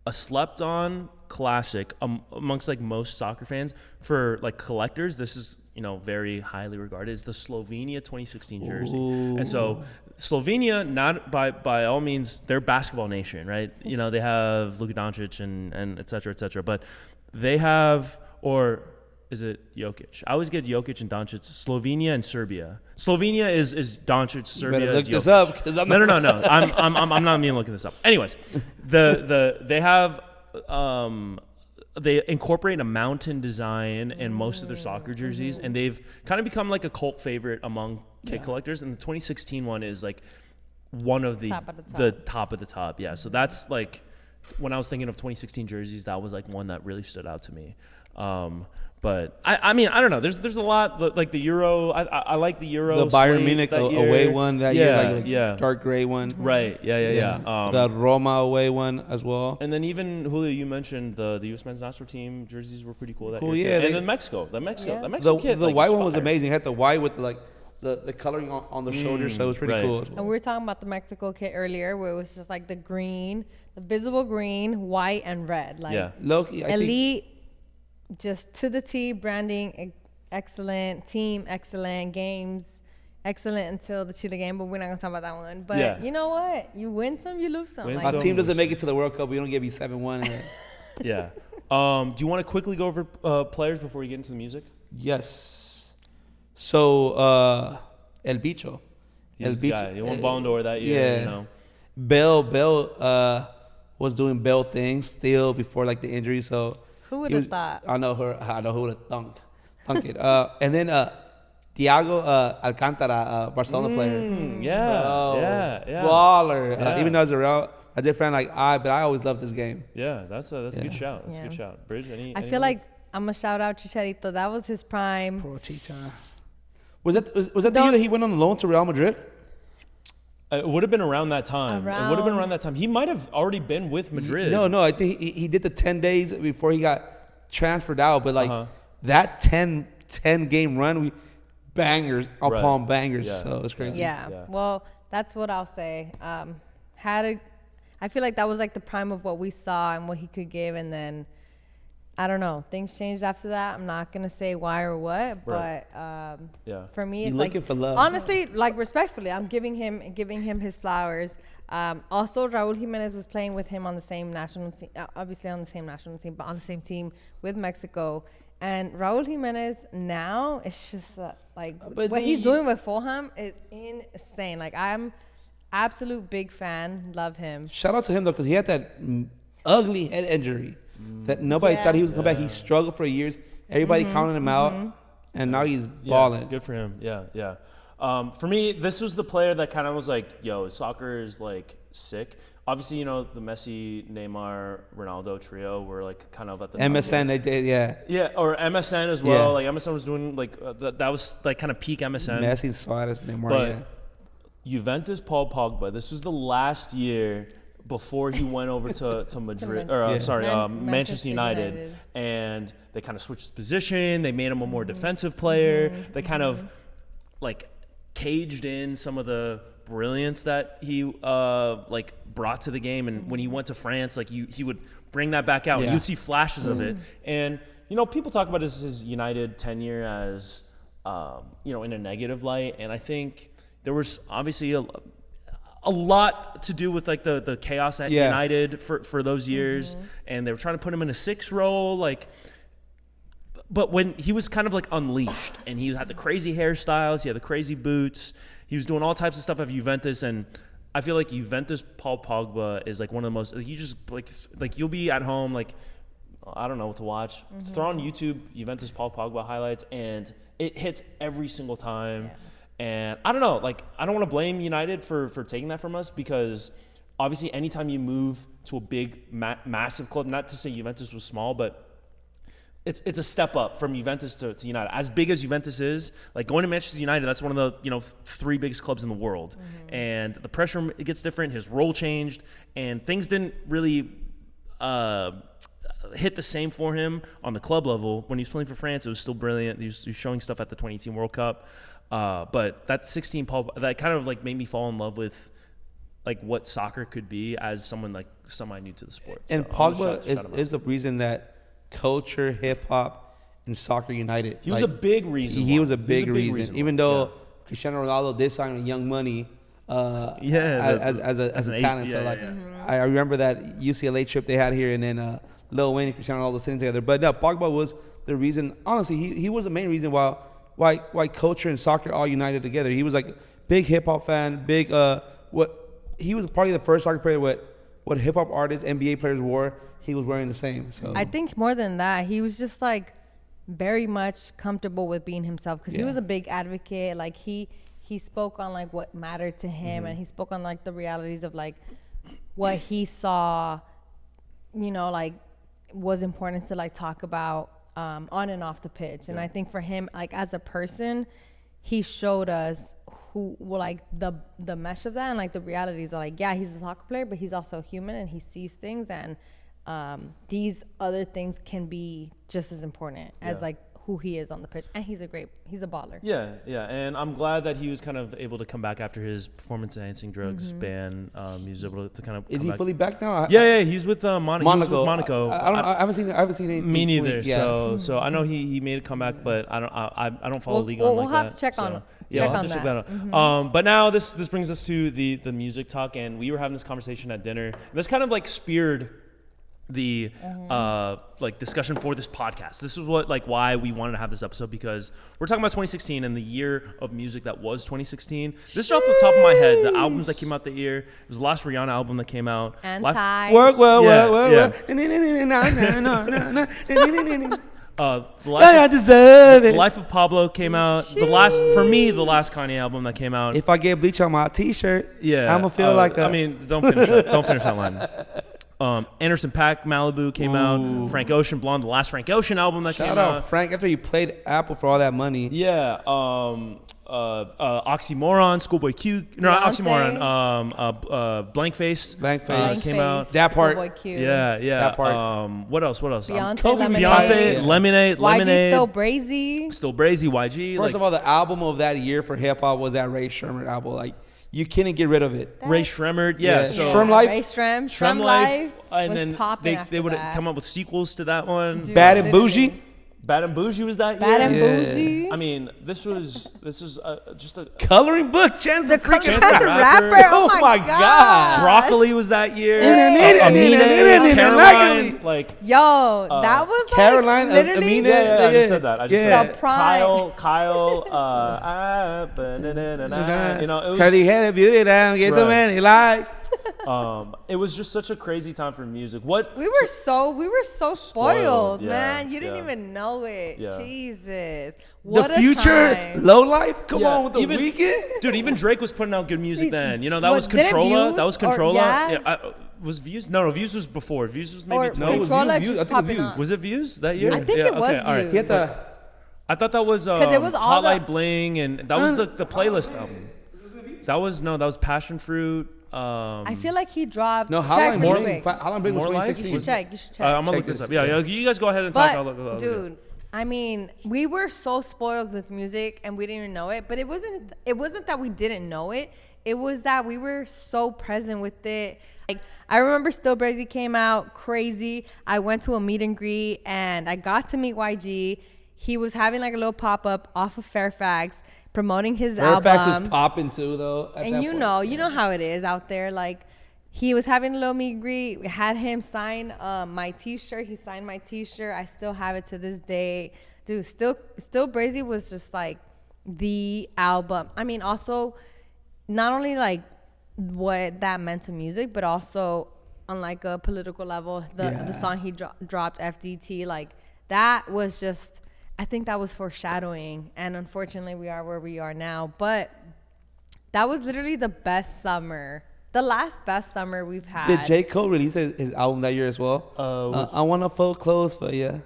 a slept on classic amongst like most soccer fans for like collectors, this is very highly regarded, is the Slovenia 2016 jersey. Ooh. And so Slovenia, not by all means, they're a basketball nation, right? They have Luka Doncic and et cetera, but they have, or is it Jokic? I always get Jokic and Doncic. Slovenia and Serbia. Slovenia is Doncic. Serbia is Jokic. Look this up, 'cause I'm no. I'm not even looking this up. Anyways, they have they incorporate a mountain design in most of their soccer jerseys, and they've kind of become like a cult favorite among kit collectors. And the 2016 one is like one of the top of the top. Yeah, so that's like when I was thinking of 2016 jerseys, that was like one that really stood out to me. But I mean, I don't know. There's a lot like the Euro. I like the Euro. The Bayern Munich away one that year, like dark gray one. Right. Yeah. The Roma away one as well. And then even Julio, you mentioned the U.S. men's national team jerseys were pretty cool that year. Yeah, and then Mexico. The Mexico kit. The white one was amazing. It had the white with the coloring on the shoulders, so it was pretty cool as well. And we were talking about the Mexico kit earlier, where it was just like the green, the visible green, white, and red. Like Loki, elite. Just to the T, branding excellent, team excellent, games excellent until the Chile game, but we're not gonna talk about that one. But you know what? You win some, you lose some. Our team doesn't make it to the World Cup. We don't give you 7-1. Yeah. Do you want to quickly go over players before we get into the music? Yes. So El Bicho. He's the guy. He won Ballon d'Or that year. Yeah. Bell was doing Bell things still before like the injury. So. Who would have thought? I know who would have thunk it. And then Thiago Alcantara, Barcelona player. Yeah. Baller. Even though as a different but I always loved this game. Yeah, that's a good shout. That's a good shout. Bridge, I feel like I'm gonna shout out Chicharito. That was his prime. Pro Chicha. Was that the year that he went on loan to Real Madrid? It would have been around that time. He might have already been with Madrid. No. I think he did the 10 days before he got transferred out. But that 10 game run, we bangers upon bangers. Yeah. So it's crazy. Yeah. Well, that's what I'll say. I feel like that was like the prime of what we saw and what he could give, and then I don't know. Things changed after that. I'm not gonna say why or what, but for me, it's looking for love. Honestly, like respectfully, I'm giving him his flowers. Also, Raul Jimenez was playing with him on the same national team, obviously on the same national team, but on the same team with Mexico. And Raul Jimenez now, it's just what he's doing with Fulham is insane. Like, I'm absolute big fan. Love him. Shout out to him, though, because he had that ugly head injury that nobody thought he was going to come back. He struggled for years. Everybody counted him out, and now he's balling. Good for him. Yeah. For me, this was the player that kind of was like, yo, soccer is like sick. Obviously, you know, the Messi, Neymar, Ronaldo trio were like kind of at the MSN, they did, yeah. Yeah, or MSN as well. Like MSN was doing like that was like kind of peak MSN. Messi, Suarez, Neymar, but Juventus, Paul Pogba. This was the last year before he went over to Madrid, Manchester United, and they kind of switched his position. They made him a more defensive player. They kind of like caged in some of the brilliance that he brought to the game. And when he went to France, like he would bring that back out. You'd see flashes of it. And you know, people talk about his United tenure as in a negative light, and I think there was obviously a lot to do with like the chaos at United for those years, and they were trying to put him in a 6 role, like. But when he was kind of like unleashed, and he had the crazy hairstyles, he had the crazy boots, he was doing all types of stuff at Juventus, and I feel like Juventus Paul Pogba is like one of the most. You just like you'll be at home, like I don't know what to watch. Throw on YouTube Juventus Paul Pogba highlights, and it hits every single time. Yeah. And I don't know, like I don't want to blame United for taking that from us, because obviously anytime you move to a big massive club, not to say Juventus was small, but it's a step up from Juventus to United. As big as Juventus is, like going to Manchester United, that's one of the 3 biggest clubs in the world, and the pressure gets different. His role changed, and things didn't really hit the same for him on the club level. When he was playing for France, it was still brilliant. He was showing stuff at the 2018 World Cup, but that 16 Paul, that kind of like made me fall in love with like what soccer could be as someone like semi new to the sport. And so Pogba is the reason that culture, hip hop, and soccer united. He was a big reason. He was a big reason. Even though Cristiano Ronaldo did sign Young Money, as a talent. So I remember that UCLA trip they had here, and then Lil Wayne and Cristiano Ronaldo sitting together. But no, Pogba was the reason. Honestly, he was the main reason why culture and soccer all united together. He was like a big hip hop fan. He was probably the first soccer player what hip hop artists, NBA players wore. He was wearing the same. So I think more than that, he was just like very much comfortable with being himself, because he was a big advocate. Like he spoke on like what mattered to him, and he spoke on like the realities of like what he saw, like was important to like talk about on and off the pitch. And I think for him, like as a person, he showed us who were like the mesh of that, and like the realities are like, he's a soccer player, but he's also human, and he sees things, and these other things can be just as important as like who he is on the pitch. And he's a baller. Yeah. And I'm glad that he was kind of able to come back after his performance-enhancing drugs ban. He was able to kind of Is he fully back now? Yeah, he's with Monaco. I haven't seen anything. Me neither. Yeah. So I know he made a comeback, but I don't follow the league on like that. We'll have to check on that. But now this brings us to the music talk, and we were having this conversation at dinner. And this kind of like speared the like discussion for this podcast. This is why we wanted to have this episode, because we're talking about 2016 and the year of music that was 2016. This is off the top of my head, the albums that came out that year. It was the last Rihanna album that came out. Work. The Life of Pablo came out. The last Kanye album that came out. If I get bleach on my t-shirt, I'ma feel like I mean, don't finish that line. Anderson .Paak, Malibu came out. Frank Ocean, Blonde, the last Frank Ocean album that came out. Shout out Frank, after he played Apple for all that money. Yeah. Oxymoron, Schoolboy Q. No, not Oxymoron. Blank Face came out. That part. Schoolboy Q. Yeah. That part. What else? Beyonce, Lemonade. YG, Still Brazy, YG. First of all, the album of that year for hip hop was that Ray Sherman album. Like, you couldn't get rid of it. Ray Shremmerd, So Shrem Life. Ray Shrem Life. And then they would come up with sequels to that one. Bad and Bougie. Bad and Bougie was that Bad year. and Bougie. I mean, this was just a Coloring Book. Chance the Chance freaking the Rapper. Oh my God. Broccoli was that year. Amina, Caroline, like yo, that was Caroline, like, literally. Amina. I just said that. I just said The prime. Kyle, you know, it was Curly head, beauty down, get so many likes. it was just such a crazy time for music. What We were so spoiled, yeah, man. You didn't yeah. even know it. Yeah. Jesus. What The a future, time. Low Life. Come Yeah, on with the even- weekend. Dude, even Drake was putting out good music then. You know, that What, was didn't Controlla. Views That was or- Controlla. yeah? Was Views? No, Views was before. Views was maybe Or No, it was Controlla Views. just I think it was popping Views. up. Was it Views that year? I think it was all right. Views. He had the. I thought that was it was all Hotline the- Bling, and that was the playlist album. That was Passion Fruit. I feel like he dropped. No, check Hotline real Bling. quick. Hotline Bling was More Life? You 2016. should check. You should check. I'm gonna Check look this this, up. Yeah, you guys go ahead and talk. I'll look But it up. dude, I mean, we were so spoiled with music and we didn't even know it. But it wasn't that we didn't know it. It was that we were so present with it. Like, I remember Still Brazy came out crazy. I went to a meet and greet and I got to meet YG. He was having like a little pop up off of Fairfax, promoting his Fairfax album. was popping too, though. At And that you point. know how it is out there. Like, he was having a little meet and greet. We had him sign my T-shirt. He signed my T-shirt. I still have it to this day. Dude, Still Brazy was just like the album. I mean, also not only like what that meant to music, but also on like a political level, the song he dropped, FDT, like that was just, I think that was foreshadowing. And unfortunately, we are where we are now. But that was literally the best summer. The last best summer we've had. Did J. Cole release his album that year as well? I want to fold clothes for you.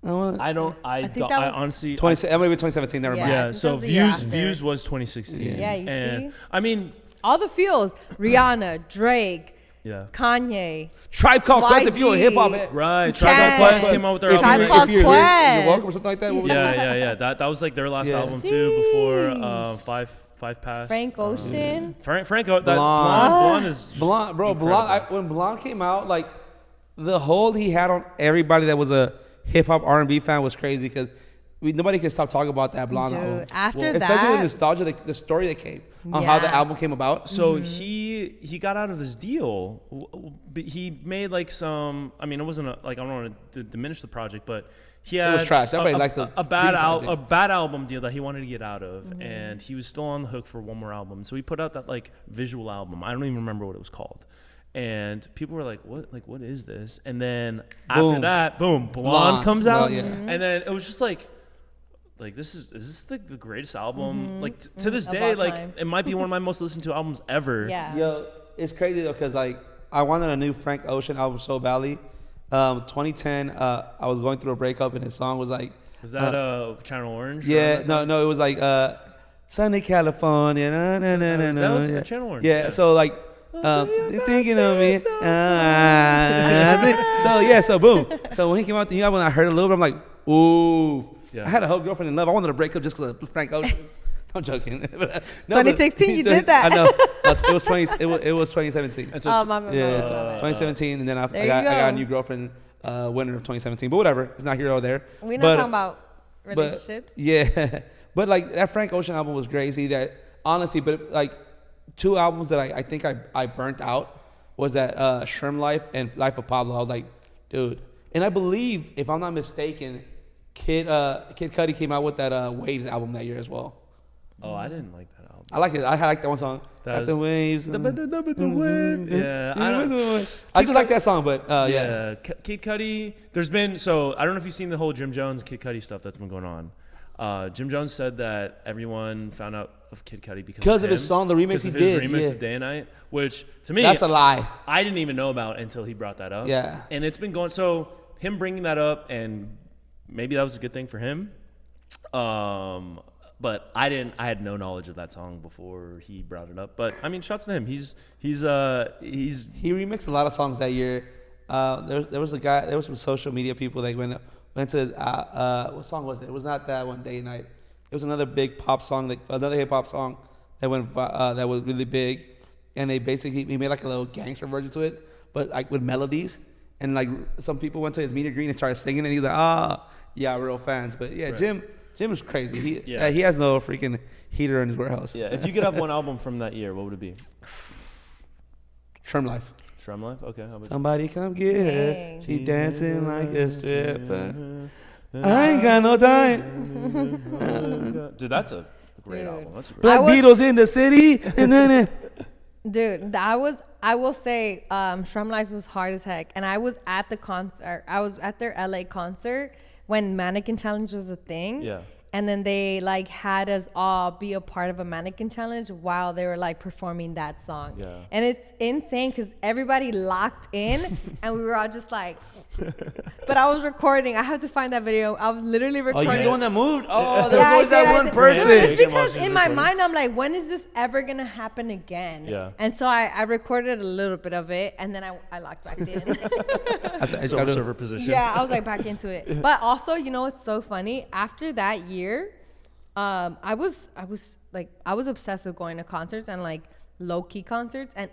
I honestly. Maybe 2017. Never mind. Yeah, think so that was the year after. Views was 2016. Yeah, you and see? I mean, All the feels. Rihanna, Drake, yeah. Kanye. Tribe Called Quest. If you're a YG. hip hop head. Right, Chance. Tribe Called Quest came out with their Tribe album. Called You're Quest. welcome or something like that. What was it? Yeah. That was like their last Yeah. album too. Before Five Past. Frank Ocean. Franco. That Blonde. Blonde is just Blonde, bro. incredible. Blonde. When Blonde came out, like the hold he had on everybody that was a hip hop R&B fan was crazy because nobody could stop talking about that Blonde Dude, album. after especially the that. nostalgia, the story that came on how the Yeah. album came about. So he got out of this deal. He made like some. I mean, it wasn't I don't want to diminish the project, but he had was trash. Everybody likes the a bad Dream project. a bad album deal that he wanted to get out of, and he was still on the hook for one more album. So he put out that like visual album. I don't even remember what it was called. And people were like, "What? Like, what is this?" And then after Boom. that, boom, Blonde Blonde. comes Well, out, yeah. and then it was just like this is this the greatest album? Like to this Of day, all like time. it might be one of my most listened to albums ever. Yeah. Yo, it's crazy though, cause like I wanted a new Frank Ocean album so badly. 2010, I was going through a breakup, and his song was like, Was that Channel Orange? yeah, around that time? no, it was like Sunny California, na na na na na. That was yeah. Channel Orange. Yeah, so like, thinking of me. So boom. So when he came out the new album, I heard a little bit. I'm like, ooh. Yeah. I had a whole girlfriend in love. I wanted to break up just because of Frank Ocean. I'm joking. No, but- 2016, you did that. I know. It was 2017. And so Oh, my bad. Yeah, my bad. 2017, and then I There got you a go. new girlfriend winter of 2017. But whatever, it's not here or there. We're not But- talking about but relationships. yeah, but like that Frank Ocean album was crazy. That honestly, but like two albums that I think I burnt out was that Sherm Life and Life of Pablo. I was like, dude, and I believe if I'm not mistaken, Kid Cudi came out with that Waves album that year as well. Oh, I didn't like that album. I like it. I like that one song. That Like the was- waves. The wave. Yeah, I just like that song, but yeah. Yeah, Kid Cudi. There's been I don't know if you've seen the whole Jim Jones Kid Cudi stuff that's been going on. Jim Jones said that everyone found out of Kid Cudi because of his song, the remix because of he his did, remix yeah. of Day and Night, which to me That's a lie. I didn't even know about until he brought that up. Yeah. And it's been going, so him bringing that up, and maybe that was a good thing for him. But I had no knowledge of that song before he brought it up. But I mean, shouts to him. He remixed a lot of songs that year. There was some social media people that went to his, what song was it? It was not that one, Day and Night. It was another big pop song, another hip hop song that that was really big, and he made like a little gangster version to it, but like with melodies. And like some people went to his meet and greet and started singing, and he's like, real fans. But yeah, Right. Jim is crazy. He has no freaking heater in his warehouse. Yeah, if you could have one album from that year, what would it be? Shrimp Life. Shrimp Life? Okay. How about Somebody come get her. Dang. She dancing like a stripper. I ain't got no time. Dude, that's a great Dude. album. That's a great Black Beatles in the city. And then Dude, I will say, Shrum Life was hard as heck. And I was at the concert. I was at their LA concert when Mannequin Challenge was a thing. Yeah. And then they like had us all be a part of a mannequin challenge while they were like performing that song. Yeah. And it's insane because everybody locked in and we were all just like, but I was recording. I have to find that video. I was literally recording. you're the one that moved? Oh, there's Yeah, always that I one did. person. It's Yeah. because in my Recording. mind, I'm like, when is this ever going to happen again? Yeah. And so I recorded a little bit of it and then I locked back in. server position. Yeah, I was like back into it. But also, you know what's so funny? After that year, I was obsessed with going to concerts and like low key concerts, and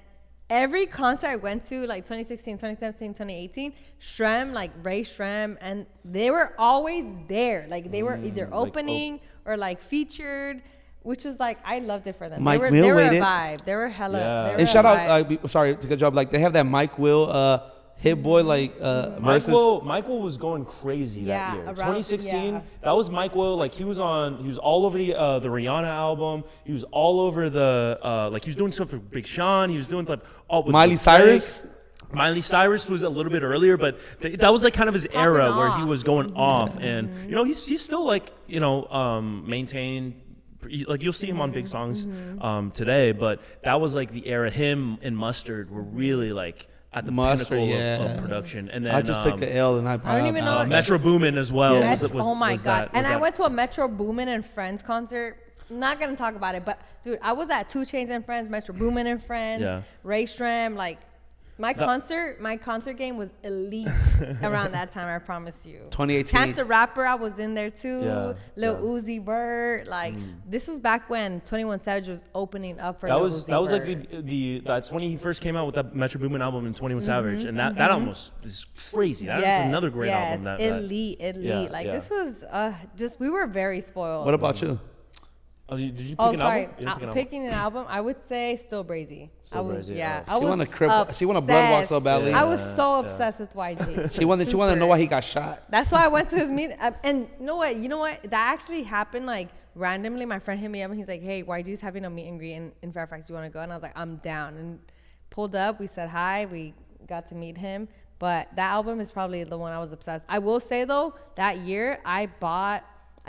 every concert I went to, like 2016, 2017, 2018, Shrem, like Ray Shrem, and they were always there. Like they were either opening or like featured, which was like, I loved it for them. Mike they Will were a waited. vibe. They were hella. Yeah. They were And a shout vibe. out, sorry to cut you off. Like they have that Mike Will Hit Boy versus. Michael was going crazy Yeah, that year. around- 2016, yeah. that was Mike Will. Like he was all over the Rihanna album. He was all over the like he was doing stuff for Big Sean. He was doing like all with Miley with Cyrus? Drake. Miley Cyrus was a little bit earlier, but that was like kind of his era where he off. was going off, and you know he's still like maintained. Like you'll see him on big songs today, but that was like the era. Him and Mustard were really like at the Mustard, pinnacle yeah. of production, and then I just took the L and I don't even know what- Metro Boomin as well. Yeah. Oh my was god! that- And was I that- went to a Metro Boomin and Friends concert. Not gonna talk about it, but dude, I was at 2 Chainz and Friends, Metro Boomin and Friends, Yeah. Ray Shram. Like my concert game was elite around that time. I promise you. 2018. Chance the Rapper, I was in there too. Yeah, Lil yeah. Uzi Vert. Like this was back when 21 Savage was opening up for that Lil was Uzi that was like Vert. that's when he first came out with that Metro Boomin album in 21 Savage, and that album is crazy. That is another great album. That elite. Yeah, Like yeah. this was just we were very spoiled. What about you? Oh, did you pick Oh, an sorry. album? You didn't pick an album? Picking an album, I would say Still Brazy. Still Brazy, yeah. oh. I was She want a blood walk so badly. I was so obsessed with YG. She wanted to know why he got shot. That's why I went to his meeting. And you know what? That actually happened like randomly. My friend hit me up and he's like, "Hey, YG's having a meet and greet in Fairfax. You want to go?" And I was like, "I'm down." And pulled up. We said hi. We got to meet him. But that album is probably the one I was obsessed. I will say though, that year I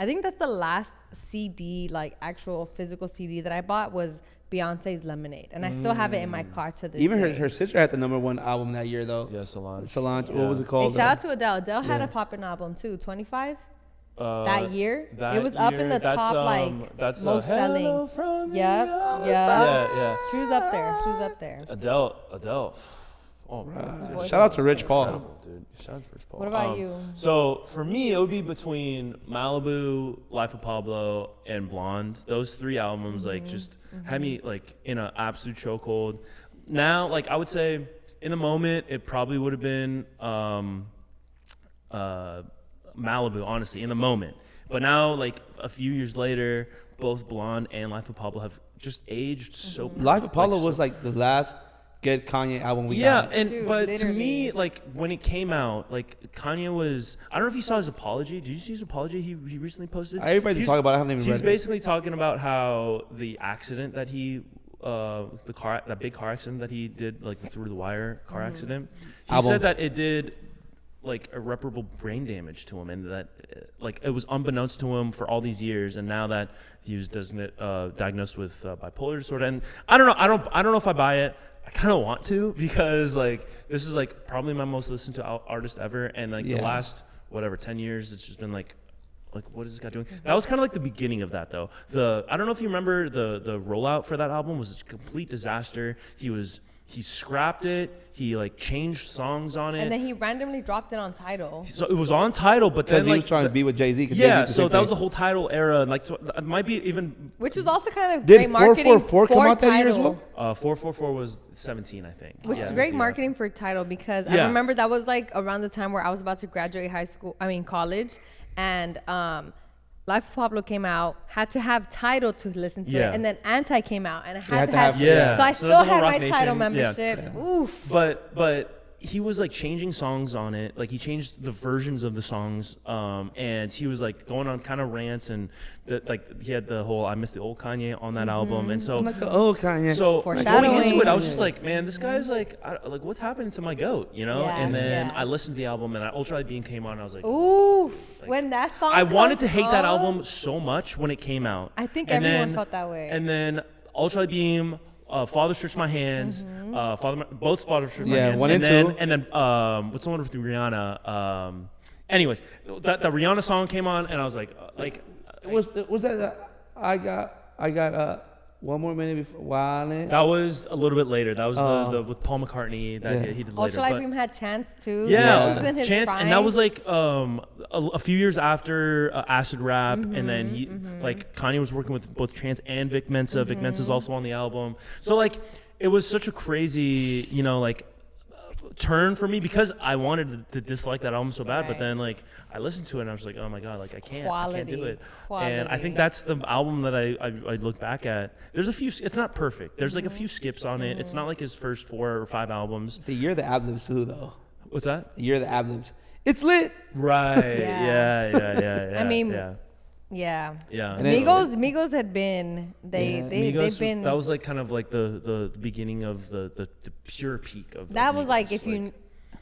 think that's the last CD, like actual physical CD that I bought was Beyonce's Lemonade. And I still have it in my car to this Even day. her sister had the #1 album that year though. Yeah, Solange. Solange. Yeah. What was it Hey, called? shout out to Adele. Adele had a poppin' album too, 25. That year, it was up in the top like that's most selling. Hello from the Yep, other yep. side. Yeah. She was up there. She was up there. Adele. Oh, dude. Shout out to Rich Paul. Incredible, dude. Shout out to Rich Paul. What about you? So for me, it would be between Malibu, Life of Pablo, and Blonde. Those 3 albums, like, just had me like in an absolute chokehold. Now, like, I would say in the moment, it probably would have been Malibu, honestly, in the moment. But now, like a few years later, both Blonde and Life of Pablo have just aged so. Life of Pablo was like the last good Kanye album we Yeah, got. and Dude, but literally. to me, like when it came out, like Kanye was. I don't know if you saw his apology. Did you see his apology he recently posted? Everybody's He's- talking about it. I haven't even read He's it. basically talking about how the accident that that big car accident that he did, like the through the wire car accident. He Album. said that it did like irreparable brain damage to him, and that like it was unbeknownst to him for all these years, and now that he was diagnosed with bipolar disorder, and I don't know if I buy it. I kind of want to, because like this is like probably my most listened to artist ever, and like the last 10 years it's just been like what is this guy doing? That was kind of like the beginning of that though. I don't know if you remember the rollout for that album was a complete disaster. He scrapped it. He like changed songs on it. And then he randomly dropped it on Tidal. So it was on Tidal, but Because then he like was trying to be with Jay-Z. yeah, so that was the whole Tidal era, and like so it might be even. Which was also kind of Did great marketing 444 come for out that year as Tidal. well? 444 was 17, I think. Which Yeah, is it great was the marketing for Tidal because Yeah. I remember that was like around the time where I was about to graduate college. and Life of Pablo came out, had to have Tidal to listen to it, and then Anti came out, and I had to have. So I still had my Tidal membership. Yeah. Oof. But he was like changing songs on it. Like he changed the versions of the songs, and he was like going on kind of rants, and like he had the whole "I Miss the Old Kanye" on that album, and so like the old Kanye. So going into it, I was just like, man, this guy's like what's happening to my goat, you know? And then I listened to the album, and Ultra Beam came on, and I was like, ooh, like, when that song. I wanted to hate that album so much when it came out. I think everyone felt that way. And then Ultra Beam. Father Stretch My Hands, both Father Stretch My Hands. 1 and 2. And then what's the one with Rihanna? Anyways, that Rihanna song came on, and I was like was that I got One More Minute Before Wildin'? That was a little bit later. That was the with Paul McCartney that he did later. Ultra Beam had Chance too. Yeah, Chance, and that was like a few years after Acid Rap, and then he like Kanye was working with both Chance and Vic Mensa. Vic Mensa's also on the album, so like it was such a crazy, you know, like turn for me because I wanted to dislike that album so bad, but then like I listened to it and I was like, oh my god, like I can't do it. And I think that's the album that I look back at. There's a few, it's not perfect. There's like a few skips on it. It's not like his first 4 or 5 albums. The year of the ad-libs too, though. What's that? The year of the ad-libs. It's lit. Right. yeah. I mean, yeah. Migos had been they've been. That was like kind of like the beginning of the pure peak of. That was Migos, like if you,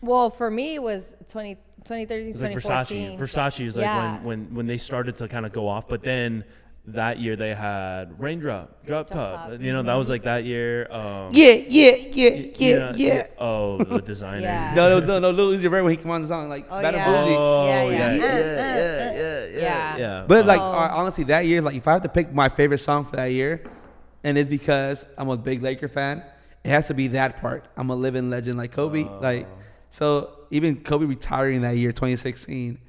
well, for me it was 2013, 2014. Versace is like when they started to kind of go off, but then that year they had Raindrop, Drop Top. You know, that was like that year. Yeah. Oh, the designer. No, Lil Uzi Vert when he came on the song like Better Boozy. Yeah. But like honestly, that year, like if I have to pick my favorite song for that year, and it's because I'm a big Laker fan, it has to be that part. I'm a living legend like Kobe. Like so, even Kobe retiring that year, 2016,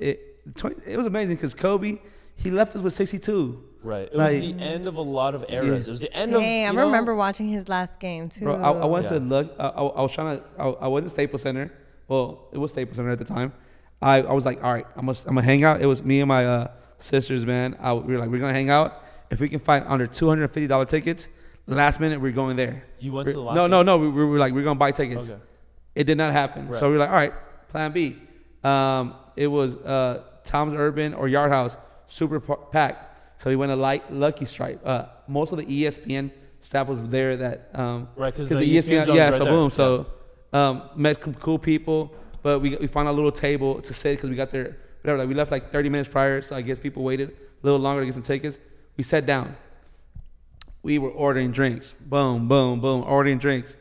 it was amazing because Kobe. He left us with 62. Right. It was the end of a lot of eras. It was the end of. I remember watching his last game too. Bro, I went to look. I was trying to. I went to Staples Center. Well, it was Staples Center at the time. I was like, all right, I'm gonna hang out. It was me and my sisters, man. We were like, we're gonna hang out. If we can find under $250 tickets, last minute we're going there. You went to the last. No. We were like, we're gonna buy tickets. Okay. It did not happen. Right. So we were like, all right, Plan B. It was Tom's Urban or Yard House. Super packed, so we went to Lucky Strike. Most of the ESPN staff was there. That right, because the ESPN right so there. Boom. So met some cool people, but we found a little table to sit because we got there. Whatever, like we left like 30 minutes prior, so I guess people waited a little longer to get some tickets. We sat down. We were ordering drinks. Boom, ordering drinks.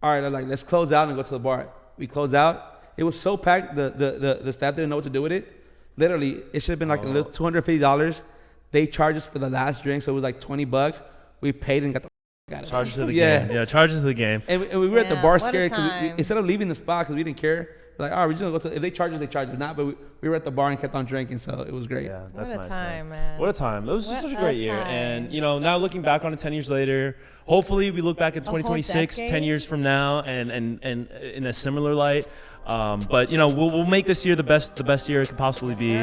All right, I'm like, let's close out and go to the bar. We closed out. It was so packed. The staff didn't know what to do with it. Literally, it should have been like a little $250. They charged us for the last drink, so it was like $20. We paid and got the out of it. Charges to the game. Yeah, charges to the game. And we were at the bar scared because instead of leaving the spot because we didn't care, we're like, all right, we're just gonna go to. If they charge us, they charge us. Not, but we were at the bar and kept on drinking, so it was great. Yeah, that's what a nice, time, man. What a time! It was just such a great year, and you know, now looking back on it 10 years later, hopefully we look back at 2026, 10 years from now, and in a similar light. But you know, we'll make this year the best year it could possibly be.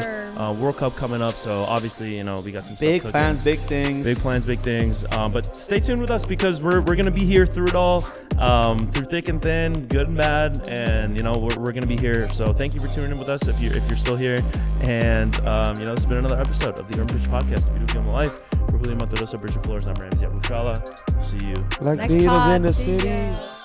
World Cup coming up, so obviously, you know, we got some big stuff plans, big things. Big plans, big things. But stay tuned with us because we're gonna be here through it all, through thick and thin, good and bad, and you know, we're gonna be here. So thank you for tuning in with us if you're still here. And you know, this has been another episode of the Urban Bridge Podcast, The Beautiful Game of Life. For Julio Monterosa, Bridget Flores, I'm Ramsey Abushala. See you like Beatles in the city.